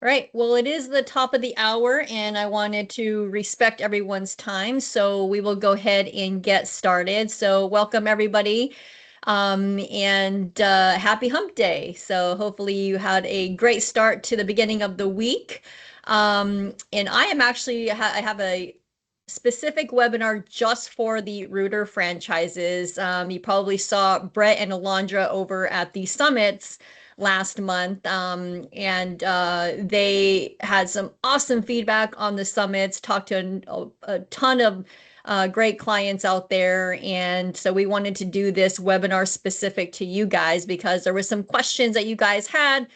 Right. Well, it is the top of the hour, and I wanted to respect everyone's time. So we will go ahead and get started. So welcome everybody. And happy hump day. So hopefully you had a great start to the beginning of the week. And I am actually, I have a specific webinar just for the Rooter franchises. You probably saw Brett and Alondra over at the summits last month, and they had some awesome feedback on the summits, talked to a ton of great clients out there. And so we wanted to do this webinar specific to you guys because there were some questions that you guys had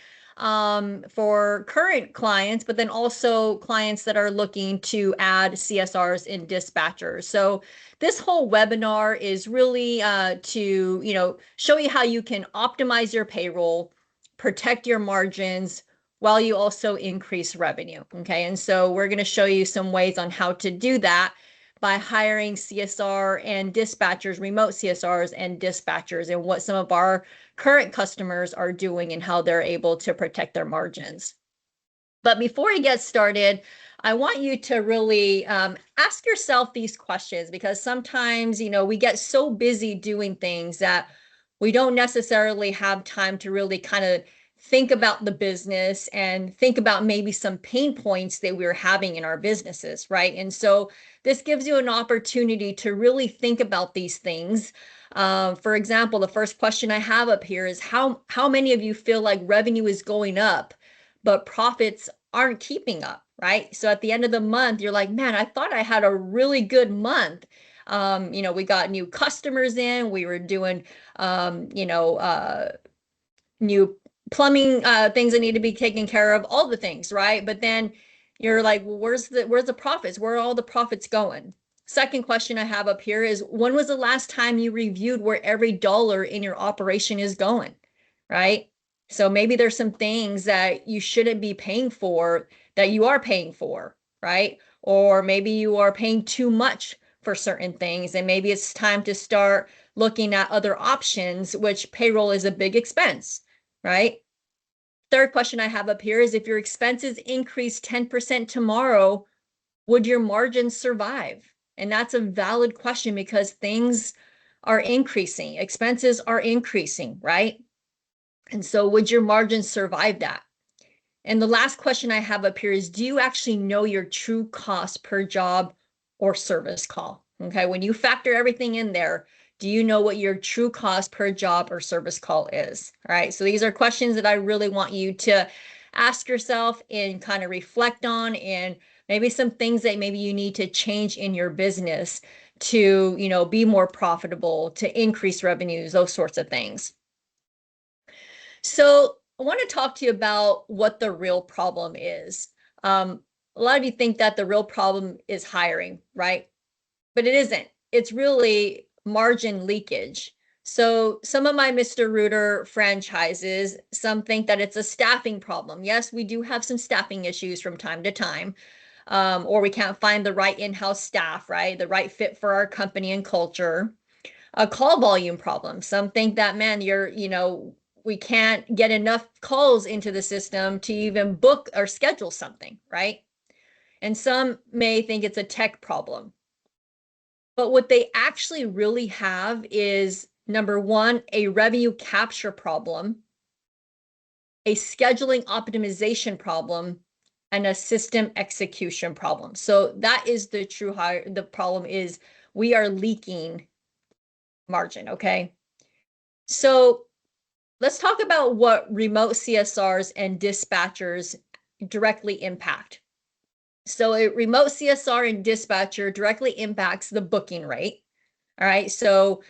for current clients, but then also clients that are looking to add CSRs in dispatchers. So this whole webinar is really to show you how you can optimize your payroll, protect your margins while you also increase revenue. Okay, and so we're going to show you some ways on how to do that by hiring CSR and dispatchers, remote CSRs and dispatchers, and what some of our current customers are doing and how they're able to protect their margins. But before we get started, I want you to really ask yourself these questions, because sometimes, we get so busy doing things that we don't necessarily have time to really kind of think about the business and think about maybe some pain points that we're having in our businesses, right? And so this gives you an opportunity to really think about these things. For example, the first question I have up here is how many of you feel like revenue is going up, but profits aren't keeping up, right? So at the end of the month, you're like, man, I thought I had a really good month. We got new customers in, we were doing, new plumbing things that need to be taken care of, all the things, right? But then you're like, well, where's the profits? Where are all the profits going? Second question I have up here is, when was the last time you reviewed where every dollar in your operation is going, right? So maybe there's some things that you shouldn't be paying for that you are paying for, right? Or maybe you are paying too much for certain things, and maybe it's time to start looking at other options, which payroll is a big expense, right? Third question I have up here is, if your expenses increase 10% tomorrow, would your margins survive? And that's a valid question, because things are increasing, expenses are increasing, right? And so would your margins survive that? And the last question I have up here is, do you actually know your true cost per job or service call? Okay, when you factor everything in there, do you know what your true cost per job or service call is? All right, so these are questions that I really want you to ask yourself and kind of reflect on, and maybe some things that maybe you need to change in your business to, be more profitable, to increase revenues, those sorts of things. So I want to talk to you about what the real problem is. A lot of you think that the real problem is hiring, right? But it isn't. It's really margin leakage. So some of my Mr. Rooter franchises, some think that it's a staffing problem. Yes, we do have some staffing issues from time to time, or we can't find the right in-house staff, right? The right fit for our company and culture. A call volume problem. Some think that, man, we can't get enough calls into the system to even book or schedule something, right? And some may think it's a tech problem. But what they actually really have is, number one, a revenue capture problem, a scheduling optimization problem, and a system execution problem. So that is the the problem is we are leaking margin, okay? So let's talk about what remote CSRs and dispatchers directly impact. So a remote CSR and dispatcher directly impacts the booking rate. All right. So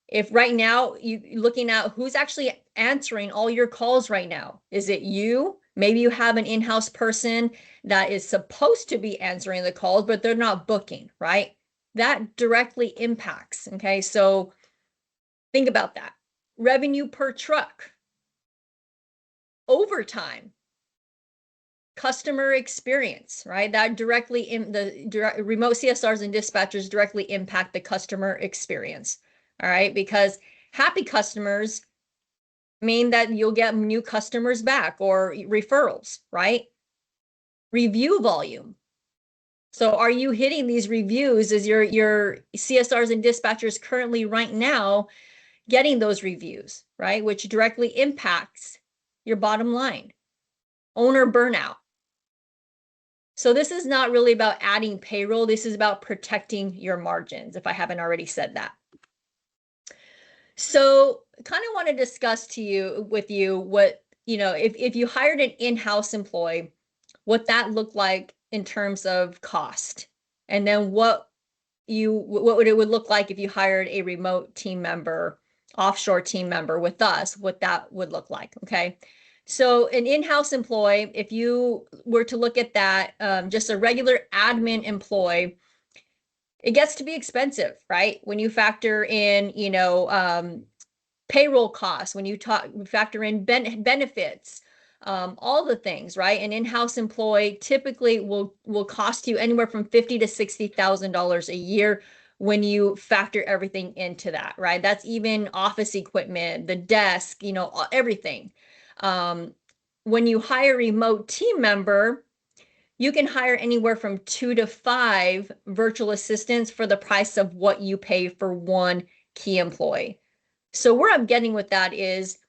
if right now you looking at who's actually answering all your calls right now, is it you? Maybe you have an in-house person that is supposed to be answering the calls, but they're not booking, right? That directly impacts. Okay. So think about that. Revenue per truck, overtime, customer experience, right? That directly in the remote CSRs and dispatchers directly impact the customer experience. All right, because happy customers mean that you'll get new customers back or referrals, right? review volume. So are you hitting these reviews? Is your CSRs and dispatchers currently right now getting those reviews, right? Which directly impacts your bottom line. Owner burnout. So this is not really about adding payroll. This is about protecting your margins, if I haven't already said that. So kind of want to discuss with you what, if you hired an in-house employee, what that looked like in terms of cost. And then what it would look like if you hired a remote team member, offshore team member with us, what that would look like. Okay. So an in-house employee, if you were to look at that, just a regular admin employee, it gets to be expensive, right? When you factor in, payroll costs, when you factor in benefits, all the things, right? An in-house employee typically will cost you anywhere from $50,000 to $60,000 a year when you factor everything into that, right? That's even office equipment, the desk, everything. When you hire a remote team member, you can hire anywhere from 2 to 5 virtual assistants for the price of what you pay for one key employee. So where I'm getting with that is,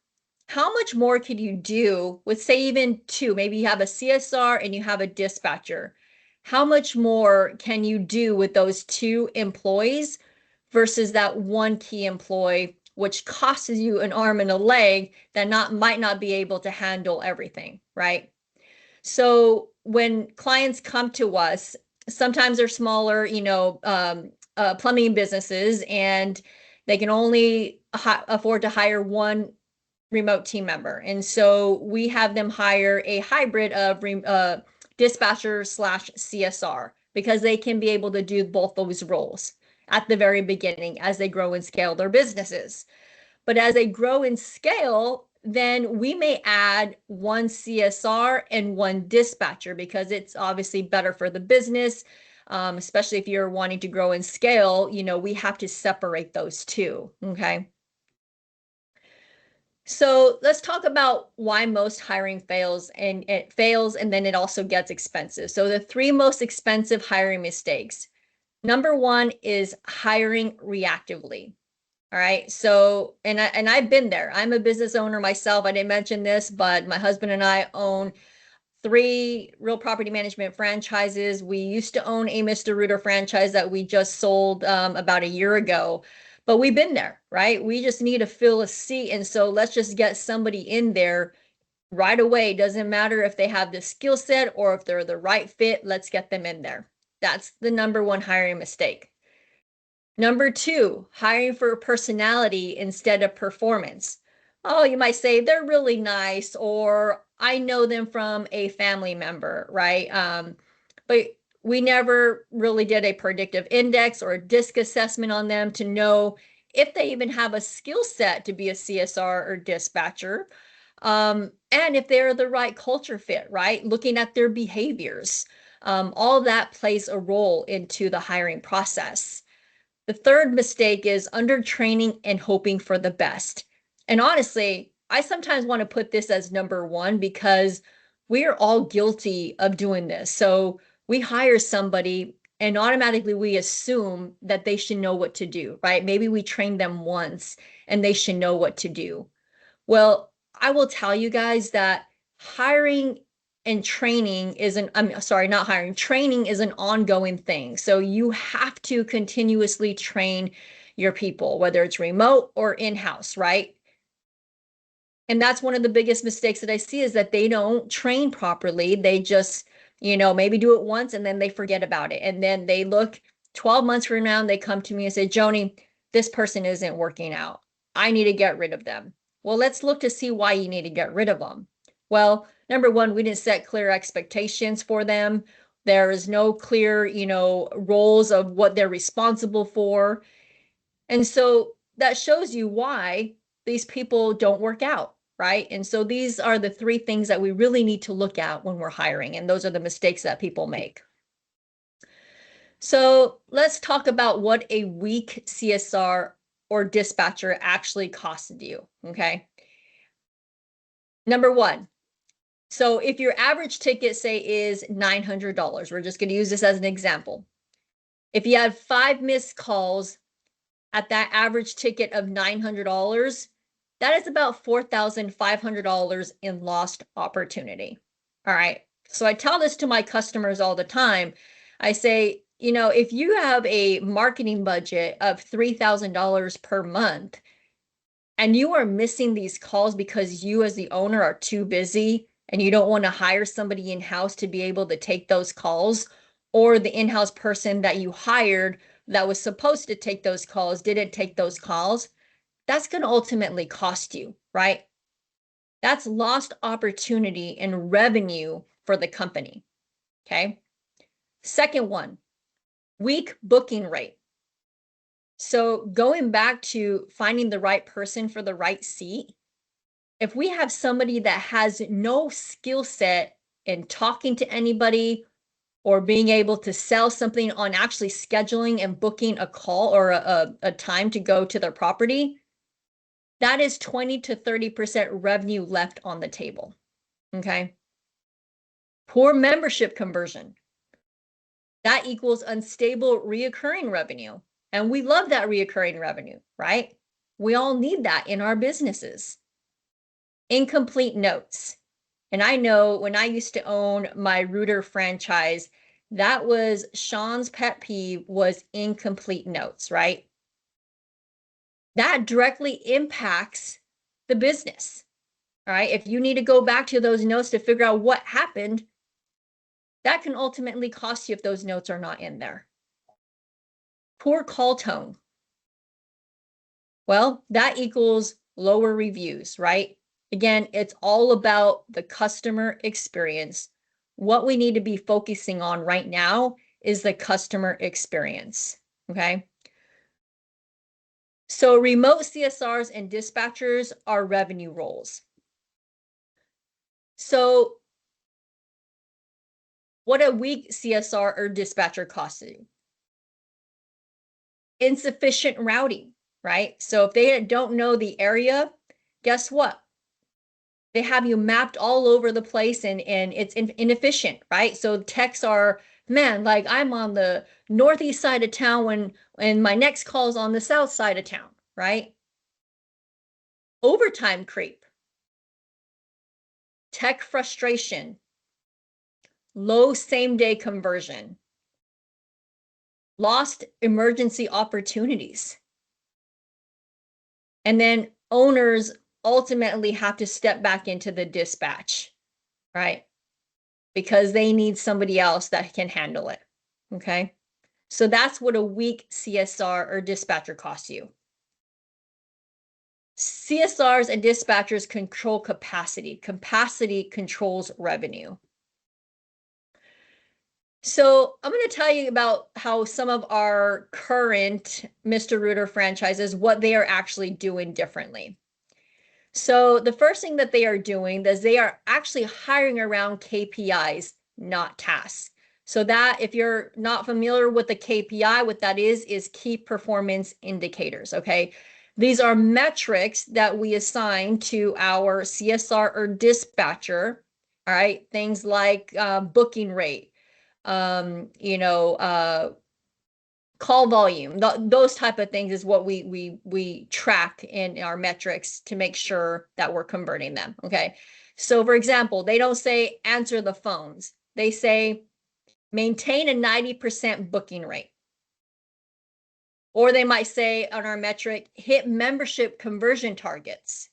how much more could you do with, say, even 2? Maybe you have a CSR and you have a dispatcher. How much more can you do with those 2 employees versus that one key employee, which costs you an arm and a leg that might not be able to handle everything, right? So when clients come to us, sometimes they're smaller, plumbing businesses, and they can only afford to hire one remote team member. And so we have them hire a hybrid of dispatcher slash CSR, because they can be able to do both those roles at the very beginning as they grow and scale their businesses. But as they grow in scale, then we may add one CSR and one dispatcher, because it's obviously better for the business, especially if you're wanting to grow and scale. We have to separate those two, okay? So let's talk about why most hiring fails, and it fails, and then it also gets expensive. So the 3 most expensive hiring mistakes. Number 1 is hiring reactively. All right. So, and I've been there. I'm a business owner myself. I didn't mention this, but my husband and I own 3 real property management franchises. We used to own a Mr. Rooter franchise that we just sold about a year ago, but we've been there, right? We just need to fill a seat. And so let's just get somebody in there right away. Doesn't matter if they have the skill set or if they're the right fit. Let's get them in there. That's the number 1 hiring mistake. Number 2, hiring for personality instead of performance. Oh, you might say they're really nice, or I know them from a family member, right? But we never really did a predictive index or a DISC assessment on them to know if they even have a skill set to be a CSR or dispatcher, and if they're the right culture fit, right? Looking at their behaviors. All that plays a role into the hiring process. The third mistake is undertraining and hoping for the best. And honestly, I sometimes want to put this as number 1, because we are all guilty of doing this. So we hire somebody and automatically we assume that they should know what to do, right? Maybe we trained them once and they should know what to do. Well, I will tell you guys that hiring and training training is an ongoing thing. So you have to continuously train your people, whether it's remote or in-house, right? And that's one of the biggest mistakes that I see, is that they don't train properly. They just, maybe do it once and then they forget about it. And then they look 12 months from now and they come to me and say, Joni, this person isn't working out. I need to get rid of them. Well, let's look to see why you need to get rid of them. Well, number 1, we didn't set clear expectations for them. There is no clear, roles of what they're responsible for. And so that shows you why these people don't work out, right? And so these are the 3 things that we really need to look at when we're hiring. And those are the mistakes that people make. So let's talk about what a weak CSR or dispatcher actually costed you, okay? Number 1, So if your average ticket, say, is $900, we're just going to use this as an example. If you had 5 missed calls at that average ticket of $900, that is about $4,500 in lost opportunity. All right. So I tell this to my customers all the time. I say, if you have a marketing budget of $3,000 per month and you are missing these calls because you as the owner are too busy and you don't want to hire somebody in-house to be able to take those calls, or the in-house person that you hired that was supposed to take those calls didn't take those calls, that's going to ultimately cost you, right? That's lost opportunity and revenue for the company, okay? Second one, weak booking rate. So going back to finding the right person for the right seat, if we have somebody that has no skill set in talking to anybody or being able to sell something on actually scheduling and booking a call or a time to go to their property, that is 20 to 30% revenue left on the table, okay? Poor membership conversion. That equals unstable reoccurring revenue. And we love that reoccurring revenue, right? We all need that in our businesses. Incomplete notes. And I know when I used to own my Rooter franchise, that was Sean's pet peeve, was incomplete notes, right? That directly impacts the business, all right? If you need to go back to those notes to figure out what happened, that can ultimately cost you if those notes are not in there. Poor call tone. Well, that equals lower reviews, right? Again, it's all about the customer experience. What we need to be focusing on right now is the customer experience, okay? So remote CSRs and dispatchers are revenue roles. So what a weak CSR or dispatcher costs you? Insufficient routing, right? So if they don't know the area, guess what? They have you mapped all over the place and it's inefficient, right? So texts are, man, like I'm on the northeast side of town when my next call is on the south side of town, right? Overtime creep, tech frustration, low same-day conversion, lost emergency opportunities. And then owners ultimately have to step back into the dispatch, right? Because they need somebody else that can handle it, okay? So that's what a weak CSR or dispatcher costs you. CSRs and dispatchers control capacity. Capacity controls revenue. So I'm going to tell you about how some of our current Mr. Rooter franchises, what they are actually doing differently. So the first thing that they are doing is they are actually hiring around KPIs, not tasks. So that, if you're not familiar with the KPI, what that is key performance indicators, okay? These are metrics that we assign to our CSR or dispatcher, all right? Things like booking rate, call volume, those type of things is what we track in our metrics to make sure that we're converting them, okay? So for example, they don't say answer the phones. They say maintain a 90% booking rate. Or they might say on our metric, hit membership conversion targets.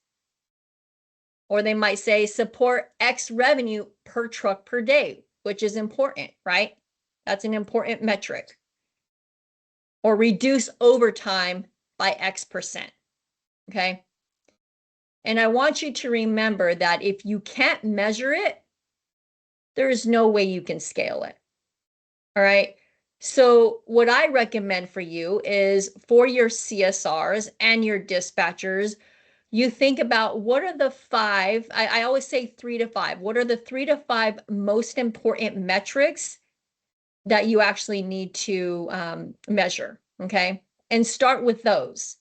Or they might say support X revenue per truck per day, which is important, right? That's an important metric. Or reduce overtime by X%, okay? And I want you to remember that if you can't measure it, there is no way you can scale it, all right? So what I recommend for you is for your CSRs and your dispatchers, you think about what are the 5, I always say 3 to 5, what are the 3 to 5 most important metrics that you actually need to measure, okay? And start with those.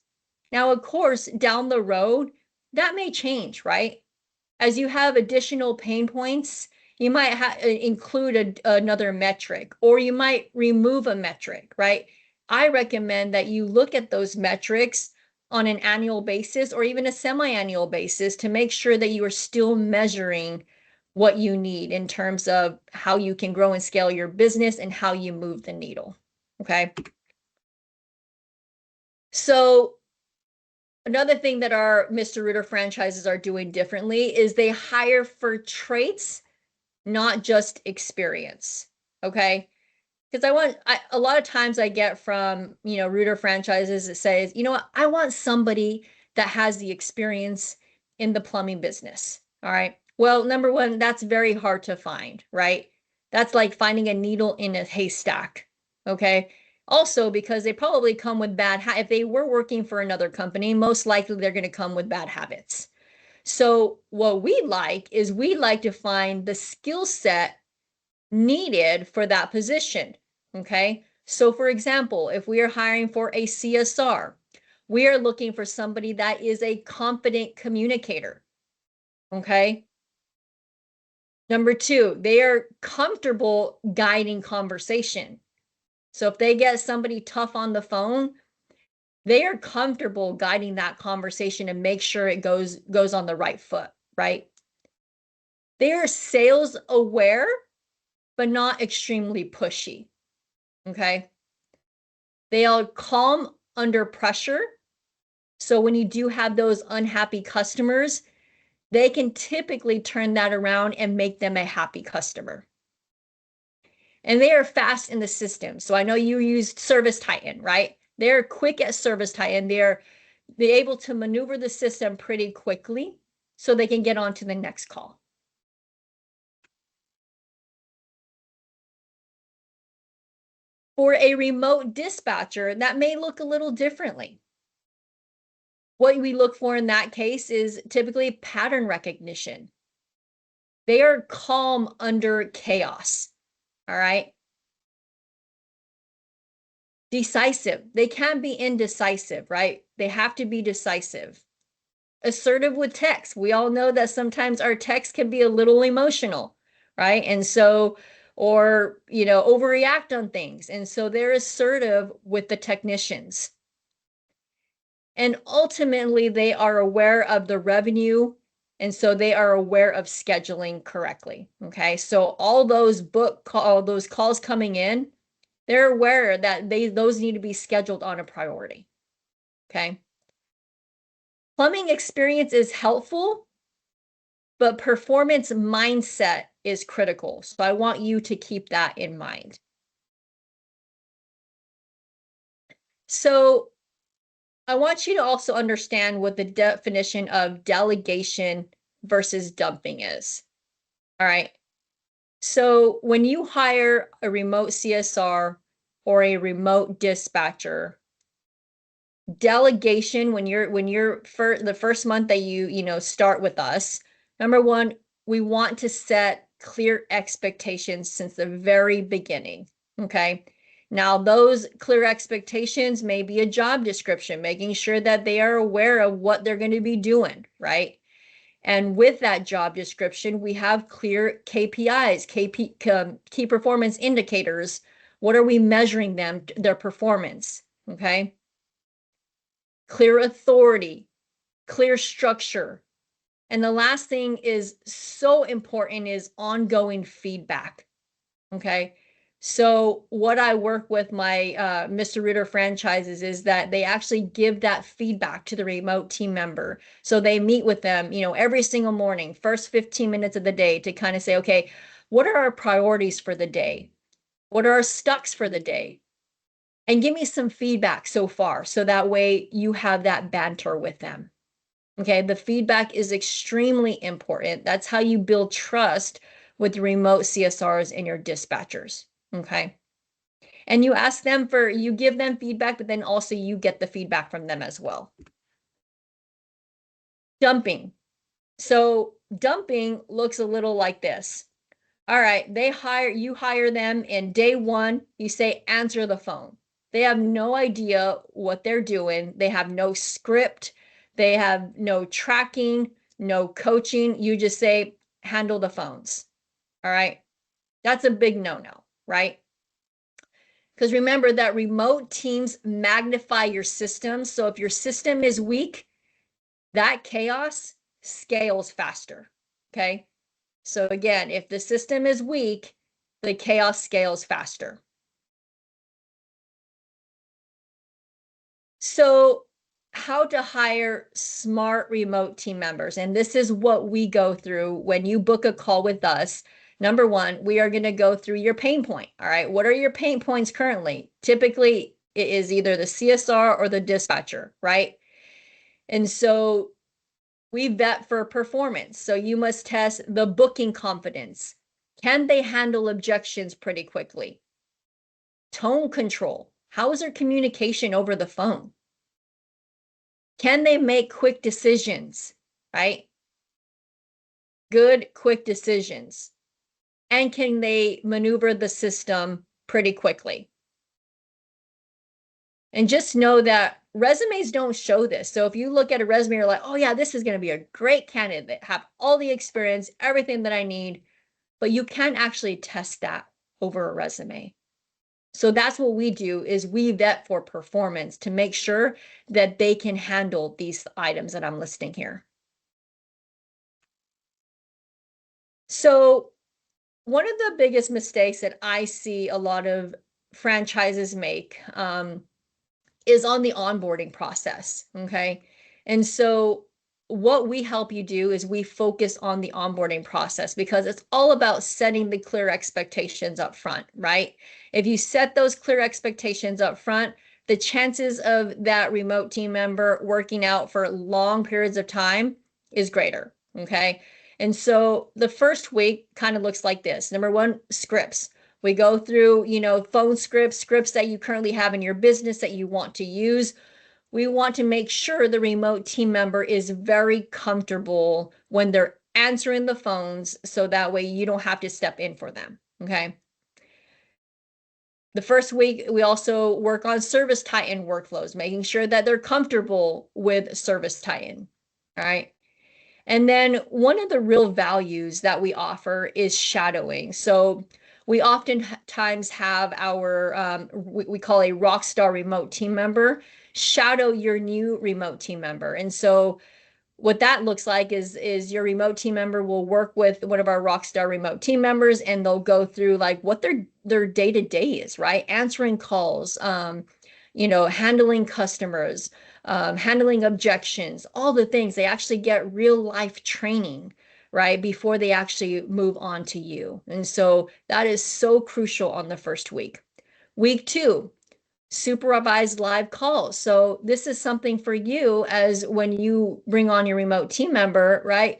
Now, of course, down the road, that may change, right? as you have additional pain points, you might include another metric, or you might remove a metric, right? I recommend that you look at those metrics on an annual basis or even a semi-annual basis to make sure that you are still measuring what you need in terms of how you can grow and scale your business and how you move the needle, okay? So another thing that our Mr. Rooter franchises are doing differently is they hire for traits, not just experience, okay? Because a lot of times I get from, Rooter franchises that says, what, I want somebody that has the experience in the plumbing business, all right? Well, number one, that's very hard to find, right? That's like finding a needle in a haystack, okay? Also, because they probably come with if they were working for another company, most likely they're going to come with bad habits. So what we like to find the skill set needed for that position, okay? So for example, if we are hiring for a CSR, we are looking for somebody that is a confident communicator, okay? Number two, they are comfortable guiding conversation. So if they get somebody tough on the phone, they are comfortable guiding that conversation and make sure it goes on the right foot, right? They are sales aware, but not extremely pushy, okay? They are calm under pressure. So when you do have those unhappy customers, they can typically turn that around and make them a happy customer. And they are fast in the system. So I know you used Service Titan, right? They're quick at Service Titan. They're able to maneuver the system pretty quickly so they can get on to the next call. For a remote dispatcher, that may look a little differently. What we look for in that case is typically pattern recognition. They are calm under chaos, all right? Decisive. They can be indecisive, right? They have to be decisive. Assertive with text. We all know that sometimes our text can be a little emotional, right? And so, or, overreact on things. And so they're assertive with the technicians. And ultimately, they are aware of the revenue. And so they are aware of scheduling correctly. Okay. So all those calls coming in, they're aware that those need to be scheduled on a priority. Okay. Plumbing experience is helpful, but performance mindset is critical. So I want you to keep that in mind. So I want you to also understand what the definition of delegation versus dumping is. All right. So when you hire a remote CSR or a remote dispatcher, delegation, when you're for the first month that you start with us, number one, we want to set clear expectations since the very beginning. Okay. Now, those clear expectations may be a job description, making sure that they are aware of what they're going to be doing, right? And with that job description, we have clear KPIs, key performance indicators. What are we measuring their performance? Okay. Clear authority, clear structure. And the last thing is so important is ongoing feedback. Okay. So what I work with my Mr. Rooter franchises is that they actually give that feedback to the remote team member. So they meet with them, every single morning, first 15 minutes of the day to kind of say, okay, what are our priorities for the day? What are our stucks for the day? And give me some feedback so far. So that way you have that banter with them. Okay. The feedback is extremely important. That's how you build trust with the remote CSRs and your dispatchers. Okay. And you give them feedback, but then also you get the feedback from them as well. Dumping. So dumping looks a little like this. All right. You hire them in day one, you say, answer the phone. They have no idea what they're doing. They have no script. They have no tracking. no coaching. You just say, handle the phones. All right. That's a big no-no, right? Because remember that remote teams magnify your system. So if your system is weak, that chaos scales faster. Okay. So again, if the system is weak, the chaos scales faster. So how to hire smart remote team members. And this is what we go through when you book a call with us. Number one, we are going to go through your pain point. All right. What are your pain points currently? Typically, it is either the CSR or the dispatcher, right? And so we vet for performance. So you must test the booking confidence. Can they handle objections pretty quickly? Tone control. How is their communication over the phone? Can they make quick decisions, right? Good, quick decisions. And can they maneuver the system pretty quickly? And just know that resumes don't show this. So if you look at a resume, you're like, oh yeah, this is going to be a great candidate, have all the experience, everything that I need, but you can actually test that over a resume. So that's what we do is we vet for performance to make sure that they can handle these items that I'm listing here. So one of the biggest mistakes that I see a lot of franchises make is on the onboarding process. Okay. And so what we help you do is we focus on the onboarding process because it's all about setting the clear expectations up front, right? If you set those clear expectations up front, the chances of that remote team member working out for long periods of time is greater. Okay. And so the first week kind of looks like this. Number one, scripts. We go through, phone scripts that you currently have in your business that you want to use. We want to make sure the remote team member is very comfortable when they're answering the phones, so that way you don't have to step in for them. Okay. The first week, we also work on service tie-in workflows, making sure that they're comfortable with service tie-in. All right. And then one of the real values that we offer is shadowing. So we oftentimes have our, we call a rockstar remote team member, shadow your new remote team member. And so what that looks like is your remote team member will work with one of our rockstar remote team members, and they'll go through like what their day-to-day is, right? Answering calls, handling customers, handling objections, all the things. They actually get real life training, right, before they actually move on to you. And so that is so crucial on the first week. Week 2, supervised live calls. So this is something for you as when you bring on your remote team member, right?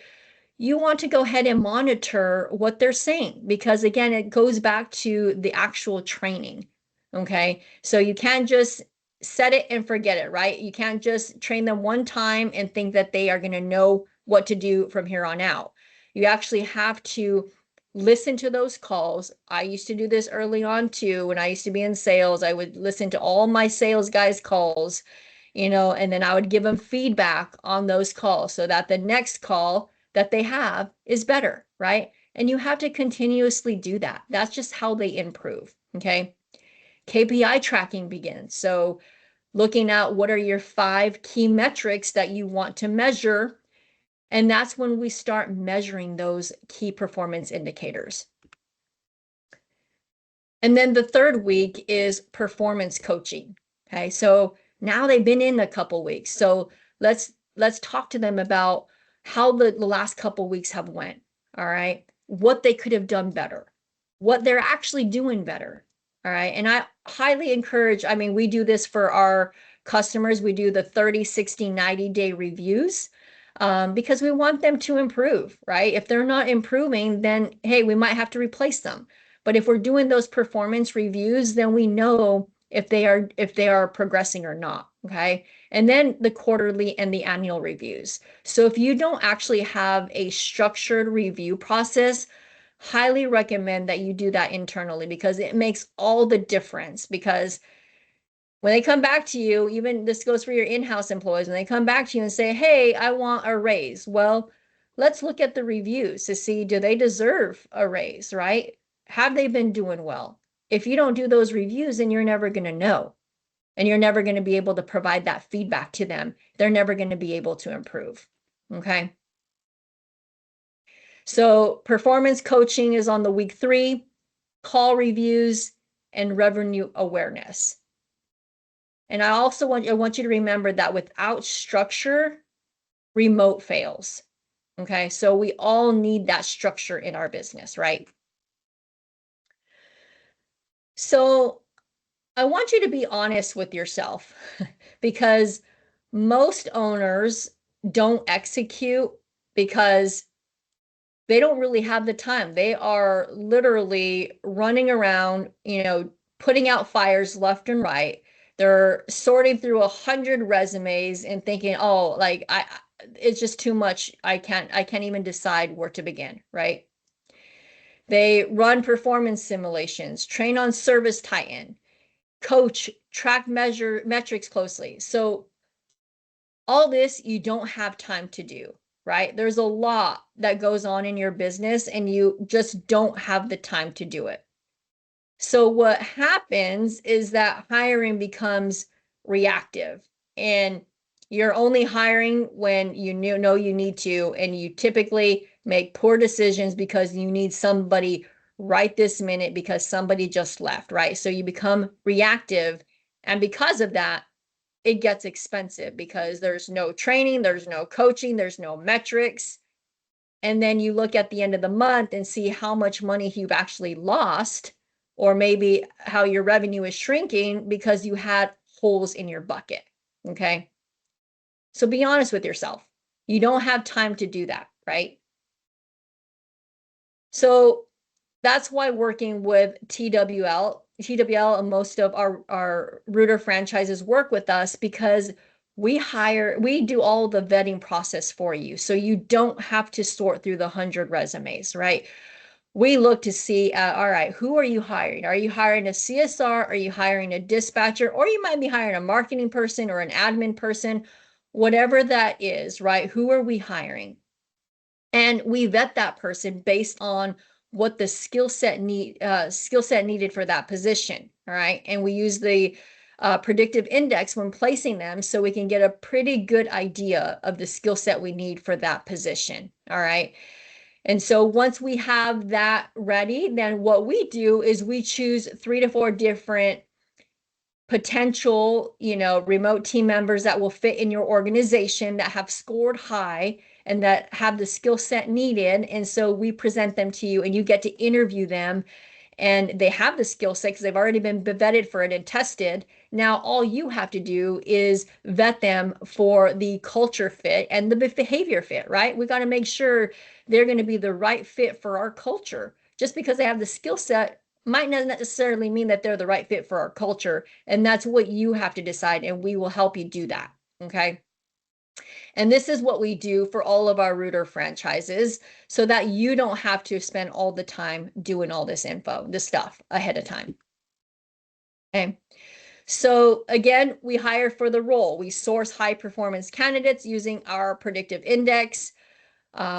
You want to go ahead and monitor what they're saying, because again, it goes back to the actual training. Okay. So you can't just set it and forget it, right? You can't just train them one time and think that they are going to know what to do from here on out. You actually have to listen to those calls. I used to do this early on too. When I used to be in sales, I would listen to all my sales guys' calls, and then I would give them feedback on those calls so that the next call that they have is better, right? And you have to continuously do that. That's just how they improve. Okay. KPI tracking begins. So looking at what are your 5 key metrics that you want to measure. And that's when we start measuring those key performance indicators. And then the third week is performance coaching. Okay. So now they've been in a couple weeks. So let's talk to them about how the last couple weeks have went. All right. What they could have done better, what they're actually doing better. All right. And I highly encourage, we do this for our customers. We do the 30, 60, 90-day reviews because we want them to improve, right? If they're not improving, then, hey, we might have to replace them. But if we're doing those performance reviews, then we know if they are progressing or not. Okay. And then the quarterly and the annual reviews. So if you don't actually have a structured review process, highly recommend that you do that internally, because it makes all the difference. Because when they come back to you, even this goes for your in-house employees, when they come back to you and say, hey, I want a raise. Well, let's look at the reviews to see, do they deserve a raise, right? Have they been doing well? If you don't do those reviews, then you're never going to know. And you're never going to be able to provide that feedback to them. They're never going to be able to improve. Okay. So performance coaching is on the week 3, call reviews, and revenue awareness. And I also want you to remember that without structure, remote fails. Okay. So we all need that structure in our business, right? So I want you to be honest with yourself because most owners don't execute because they don't really have the time. They are literally running around, putting out fires left and right. They're sorting through 100 resumes and thinking, oh, like it's just too much. I can't even decide where to begin, right? They run performance simulations, train on Service Titan, coach, track metrics closely. So all this you don't have time to do, right? There's a lot that goes on in your business and you just don't have the time to do it. So what happens is that hiring becomes reactive and you're only hiring when you know you need to, and you typically make poor decisions because you need somebody right this minute because somebody just left, right? So you become reactive, and because of that, it gets expensive because there's no training, there's no coaching, there's no metrics. And then you look at the end of the month and see how much money you've actually lost, or maybe how your revenue is shrinking because you had holes in your bucket. Okay. So be honest with yourself. You don't have time to do that, right? So that's why working with TWL and most of our Rooter franchises work with us, because we do all the vetting process for you. So you don't have to sort through the 100 resumes, right? We look to see, all right, who are you hiring? Are you hiring a CSR? Are you hiring a dispatcher? Or you might be hiring a marketing person or an admin person, whatever that is, right? Who are we hiring? And we vet that person based on what the skill set needed for that position. All right. And we use the predictive index when placing them so we can get a pretty good idea of the skill set we need for that position. All right. And so once we have that ready, then what we do is we choose 3 to 4 different potential, remote team members that will fit in your organization, that have scored high and that have the skill set needed. And so we present them to you and you get to interview them, and they have the skill set because they've already been vetted for it and tested. Now, all you have to do is vet them for the culture fit and the behavior fit, right? We got to make sure they're going to be the right fit for our culture. Just because they have the skill set might not necessarily mean that they're the right fit for our culture. And that's what you have to decide, and we will help you do that. Okay. And this is what we do for all of our Rooter franchises so that you don't have to spend all the time doing all this stuff ahead of time. Okay. So again, we hire for the role. We source high performance candidates using our predictive index.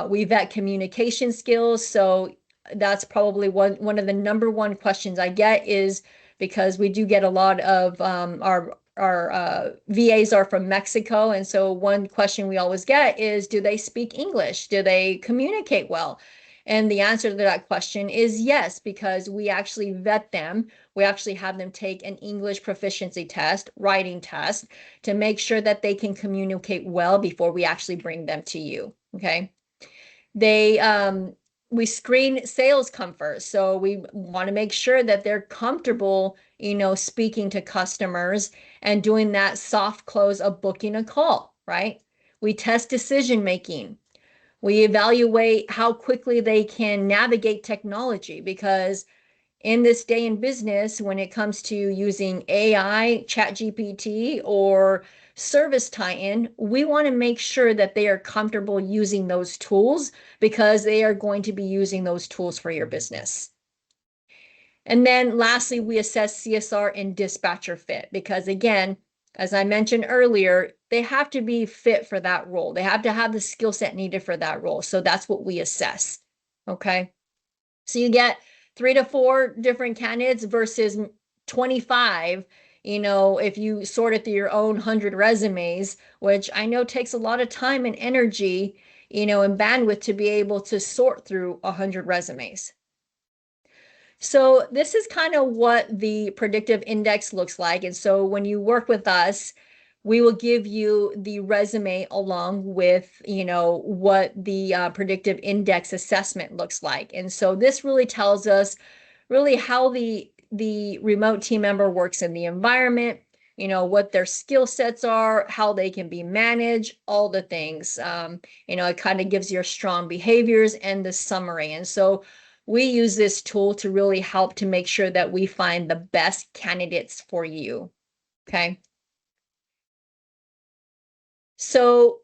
We vet communication skills. So that's probably one of the number one questions I get, is because we do get a lot of our VAs are from Mexico. And so one question we always get is, do they speak English? Do they communicate well? And the answer to that question is yes, because we actually vet them. We actually have them take an English proficiency test, writing test, to make sure that they can communicate well before we actually bring them to you. Okay. We screen sales comfort. So we want to make sure that they're comfortable, speaking to customers and doing that soft close of booking a call, right? We test decision making. We evaluate how quickly they can navigate technology, because in this day in business, when it comes to using AI, ChatGPT, or Service Titan, we want to make sure that they are comfortable using those tools, because they are going to be using those tools for your business. And then lastly, we assess CSR and dispatcher fit, because again, As I mentioned earlier, they have to be fit for that role. They have to have the skill set needed for that role. So that's what we assess. Okay. So you get 3 to 4 different candidates versus 25, if you sort it through your own 100 resumes, which I know takes a lot of time and energy, and bandwidth to be able to sort through 100 resumes. So this is kind of what the predictive index looks like. And so when you work with us, we will give you the resume along with, what the predictive index assessment looks like. And so this really tells us really how the remote team member works in the environment, what their skill sets are, how they can be managed, all the things. It kind of gives your strong behaviors and the summary. And so we use this tool to really help to make sure that we find the best candidates for you. Okay. So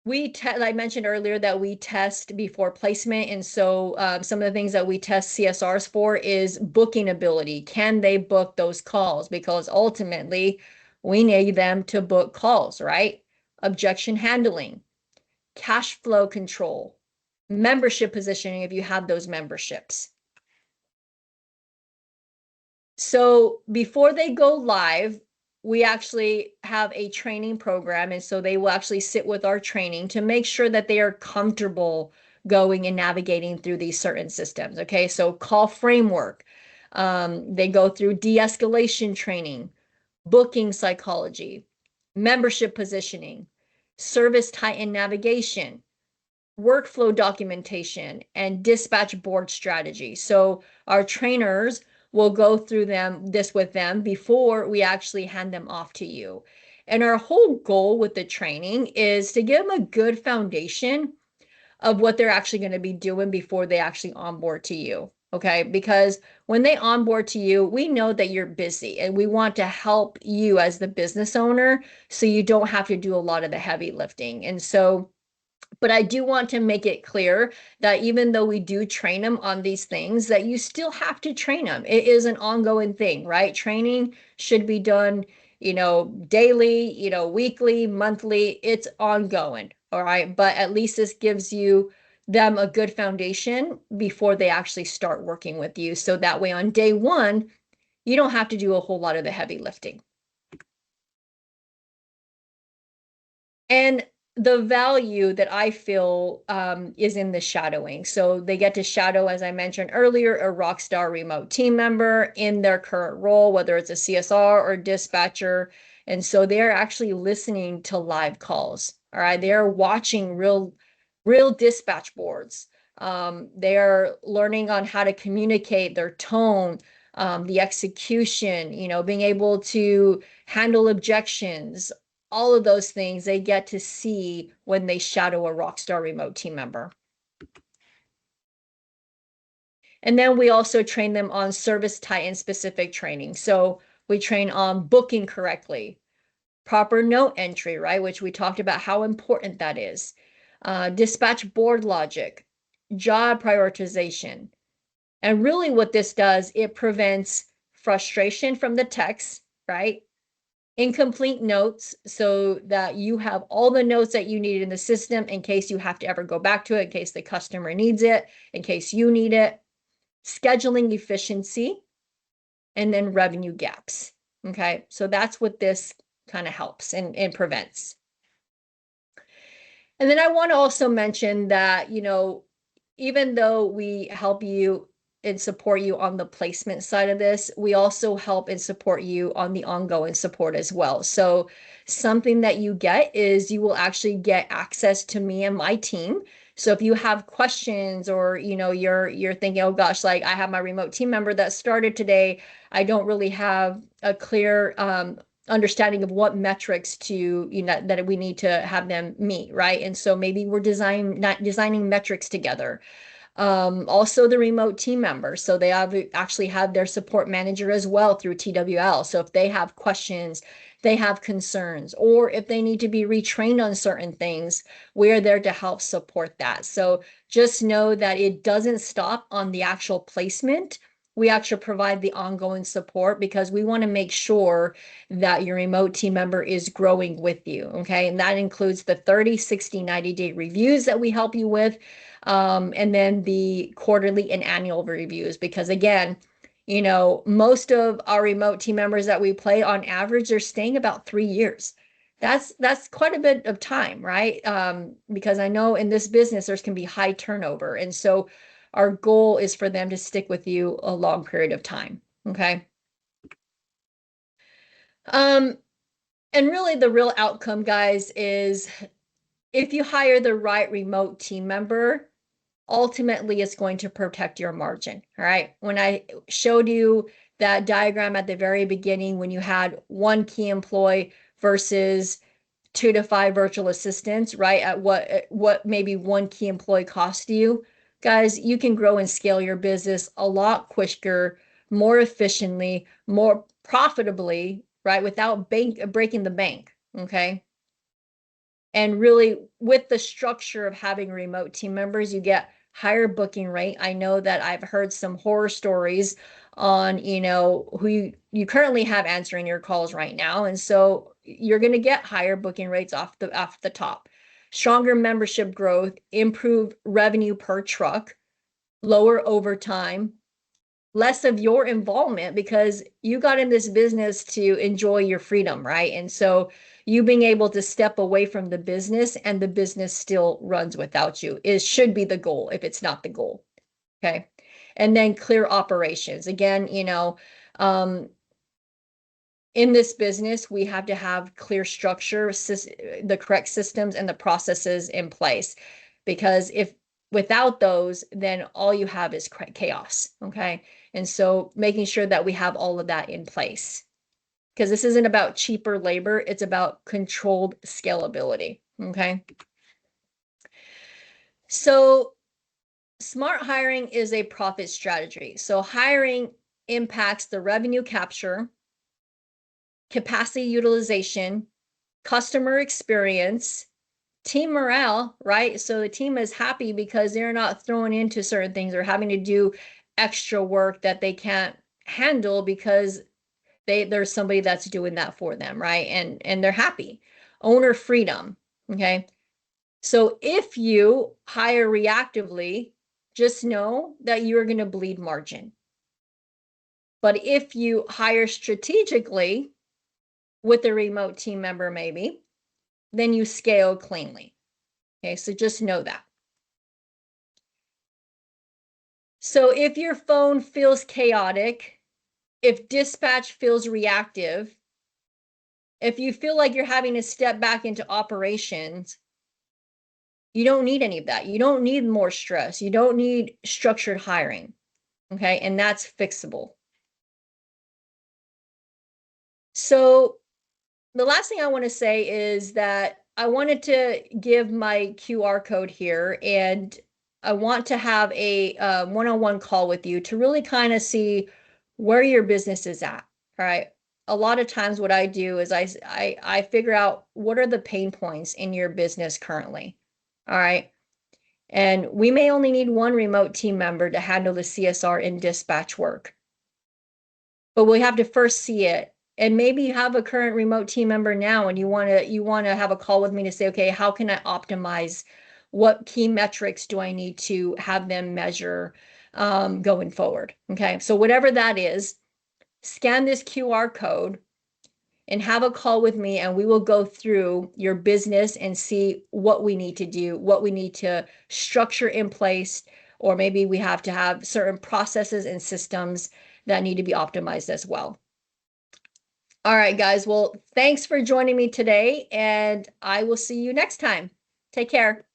I mentioned earlier that we test before placement. And so some of the things that we test CSRs for is booking ability. Can they book those calls? Because ultimately we need them to book calls, right? Objection handling, cash flow control, membership positioning if you have those memberships. So before they go live, we actually have a training program. And so they will actually sit with our training to make sure that they are comfortable going and navigating through these certain systems. Okay, so call framework. They go through de-escalation training, booking psychology, membership positioning, service titan navigation, workflow documentation, and dispatch board strategy. So our trainers will go through this with them before we actually hand them off to you. And our whole goal with the training is to give them a good foundation of what they're actually going to be doing before they actually onboard to you. Okay, because when they onboard to you, we know that you're busy and we want to help you as the business owner so you don't have to do a lot of the heavy lifting. And so but I do want to make it clear that even though we do train them on these things, that you still have to train them. It is an ongoing thing, right? Training should be done, daily, weekly, monthly. It's ongoing. All right. But at least this gives them a good foundation before they actually start working with you. So that way on day one, you don't have to do a whole lot of the heavy lifting. And the value that I feel is in the shadowing. So they get to shadow, as I mentioned earlier, a rockstar remote team member in their current role, whether it's a CSR or dispatcher. And so they're actually listening to live calls. All right. They're watching real dispatch boards. They're learning on how to communicate their tone, the execution, being able to handle objections, all of those things they get to see when they shadow a rockstar remote team member. And then we also train them on service titan specific training. So we train on booking correctly, proper note entry, right? Which we talked about how important that is. Dispatch board logic, job prioritization. And really what this does, it prevents frustration from the techs, right? Incomplete notes so that you have all the notes that you need in the system in case you have to ever go back to it, in case the customer needs it, in case you need it, scheduling efficiency, and then revenue gaps. Okay, so that's what this kind of helps and prevents. And then I want to also mention that, even though we help you and support you on the placement side of this, we also help and support you on the ongoing support as well. So something that you get is you will actually get access to me and my team. So if you have questions or you're thinking, oh gosh, like I have my remote team member that started today, I don't really have a clear understanding of what metrics to that we need to have them meet, right? And so maybe we're designing metrics together. Also the remote team members. So they actually have their support manager as well through TWL. So if they have questions, they have concerns, or if they need to be retrained on certain things, we're there to help support that. So just know that it doesn't stop on the actual placement. we actually provide the ongoing support because we want to make sure that your remote team member is growing with you, okay? And that includes the 30, 60, 90-day reviews that we help you with, and then the quarterly and annual reviews, because again, you know, most of our remote team members that we play on average, they're staying about 3 years. That's quite a bit of time, right? Because I know in this business, there's can be high turnover. And so our goal is for them to stick with you a long period of time, okay? And really the real outcome, guys, is if you hire the right remote team member, ultimately it's going to protect your margin, all right? When I showed you that diagram at the very beginning, when you had one key employee versus 2 to 5 virtual assistants, right? At what maybe one key employee cost you, guys, you can grow and scale your business a lot quicker, more efficiently, more profitably, right? Without breaking the bank, okay? And really, with the structure of having remote team members, you get higher booking rate. I know that I've heard some horror stories on, you know, who you currently have answering your calls right now. And so you're going to get higher booking rates off the top. Stronger membership growth, improved revenue per truck, lower overtime, less of your involvement because you got in this business to enjoy your freedom, right? And so you being able to step away from the business and the business still runs without you is should be the goal if it's not the goal. Okay. And then clear operations. Again, you know, in this business, we have to have clear structure, the correct systems and the processes in place, because if without those, then all you have is chaos. Okay. And so making sure that we have all of that in place, because this isn't about cheaper labor, it's about controlled scalability. Okay. So smart hiring is a profit strategy. So hiring impacts the revenue capture, capacity utilization, customer experience, team morale, right? So the team is happy because they're not thrown into certain things or having to do extra work that they can't handle because there's somebody that's doing that for them, right? And they're happy. Owner freedom, okay? So if you hire reactively, just know that you're going to bleed margin. But if you hire strategically with a remote team member, maybe, then you scale cleanly. Okay, so just know that. So if your phone feels chaotic, if dispatch feels reactive, if you feel like you're having to step back into operations, you don't need any of that. You don't need more stress. You don't need structured hiring. Okay, and that's fixable. So the last thing I want to say is that I wanted to give my QR code here, and I want to have a one-on-one call with you to really kind of see where your business is at. All right. A lot of times what I do is I figure out what are the pain points in your business currently. All right. And we may only need one remote team member to handle the CSR and dispatch work, but we have to first see it. And maybe you have a current remote team member now and you want to have a call with me to say, okay, how can I optimize? What key metrics do I need to have them measure going forward? Okay, so whatever that is, scan this QR code and have a call with me, and we will go through your business and see what we need to do, what we need to structure in place, or maybe we have to have certain processes and systems that need to be optimized as well. All right, guys. Well, thanks for joining me today, and I will see you next time. Take care.